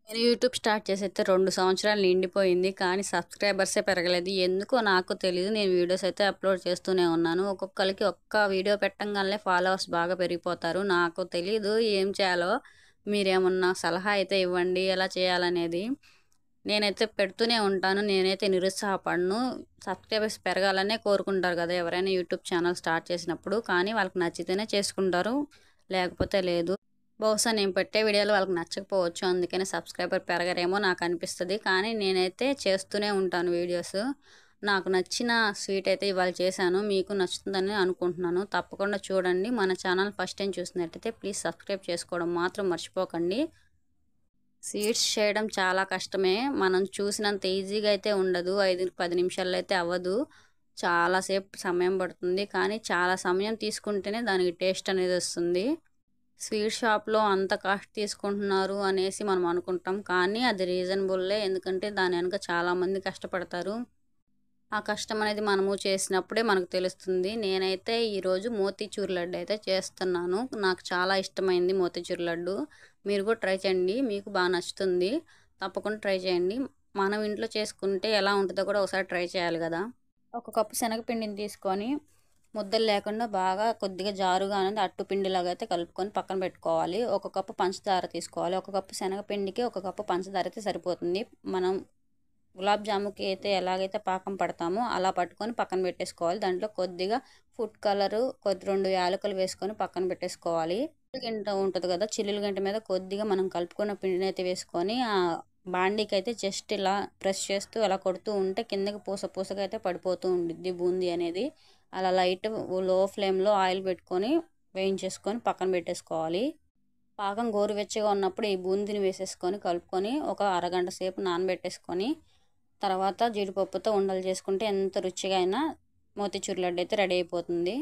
నేను YouTube start చేసైతే 2 సంవత్సరాలు నిండిపోయింది. కానీ సబ్స్క్రైబర్సే పెరగలేదు. ఎందుకో నాకు తెలీదు. నేను వీడియోస్ అయితే అప్‌లోడ్ చేస్తూనే ఉన్నాను. ఒక్కొక్కళ్ళకి ఒక్క వీడియో పెట్టంగాల్నే ఫాలోవర్స్ బాగా పెరిగిపోతారు. నాకు తెలీదు ఏం చేయాలో? మీరేమన్నా సలహా అయితే ఇవ్వండి ఎలా చేయాలనేది. నేనైతే పెడుతూనే ఉంటాను. నేనైతే నిరుత్సాహపడను. సబ్స్క్రైబర్స్ పెరగాలనే కోరుకుంటారు కదా! ఎవరైనా యూట్యూబ్ ఛానల్ స్టార్ట్ చేసినప్పుడు. కానీ వాళ్ళకి నచ్చితేనే చేసుకుంటారు. లేకపోతే లేదు. బహుశా నేను పెట్టే వీడియోలు వాళ్ళకి నచ్చకపోవచ్చు. అందుకనే సబ్స్క్రైబర్ పెరగరేమో నాకనిపిస్తది. కానీ నేనైతే చేస్తూనే ఉంటాను వీడియోస్. నాకు నచ్చిన స్వీట్ అయితే ఇవాళ చేశాను. మీకు నచ్చుతుందని అనుకుంటున్నాను. తప్పకుండా చూడండి. మన ఛానల్ ఫస్ట్ టైం చూసినట్టయితే ప్లీజ్ సబ్స్క్రైబ్ చేసుకోవడం మాత్రం మర్చిపోకండి. స్వీట్స్ చేయడం చాలా కష్టమే. మనం చూసినంత ఈజీగా అయితే ఉండదు. 5, 10 నిమిషాల్లో అయితే అవ్వదు. చాలా సేపు సమయం పడుతుంది. కానీ చాలా సమయం తీసుకుంటేనే దానికి టేస్ట్ అనేది వస్తుంది. స్వీట్ షాప్‌లో అంత కాస్ట్ తీసుకుంటున్నారు అనేసి మనం అనుకుంటాం. కానీ అది రీజనబుల్లే. ఎందుకంటే దాని వెనక చాలామంది కష్టపడతారు. ఆ కష్టం అనేది మనము చేసినప్పుడే మనకు తెలుస్తుంది. నేనైతే ఈరోజు మోతీచూర్ లడ్డు అయితే చేస్తున్నాను. నాకు చాలా ఇష్టమైంది మోతీచూర్ లడ్డు. మీరు కూడా ట్రై చేయండి. మీకు బాగా నచ్చుతుంది. తప్పకుండా ట్రై చేయండి. మనం ఇంట్లో చేసుకుంటే ఎలా ఉంటుందో కూడా ఒకసారి ట్రై చేయాలి కదా! ఒక కప్పు శనగపిండిని తీసుకొని ముద్దలు లేకుండా బాగా కొద్దిగా జారుగా అనేది అట్టు పిండిలాగా అయితే కలుపుకొని పక్కన పెట్టుకోవాలి. ఒక కప్పు పంచదార తీసుకోవాలి. ఒక కప్పు శనగపిండికి ఒక కప్పు పంచదార అయితే సరిపోతుంది. మనం గులాబ్ జాముకి అయితే ఎలాగైతే పాకం పడతామో అలా పట్టుకొని పక్కన పెట్టేసుకోవాలి. దాంట్లో కొద్దిగా ఫుడ్ కలరు, 2 యాలకులు వేసుకొని పక్కన పెట్టేసుకోవాలి. గింట ఉంటుంది కదా! చిల్లుల గంట మీద కొద్దిగా మనం కలుపుకున్న పిండిని అయితే వేసుకొని బాండీకి అయితే జస్ట్ ఇలా ప్రెస్ చేస్తూ అలా కొడుతూ ఉంటే కిందకి పూస పూసగా అయితే పడిపోతూ ఉండిద్ది బూందీ అనేది. అలా లైట్ లో ఫ్లేమ్‌లో ఆయిల్ పెట్టుకొని వేయించేసుకొని పక్కన పెట్టేసుకోవాలి. పాకం గోరువెచ్చగా ఉన్నప్పుడు ఈ బూందీని వేసేసుకొని కలుపుకొని ఒక అరగంట సేపు నానబెట్టేసుకొని తర్వాత జీడిపప్పుతో ఉండలు చేసుకుంటే ఎంత రుచిగా అయినా మోతీచూర్ లడ్డు అయితే రెడీ అయిపోతుంది.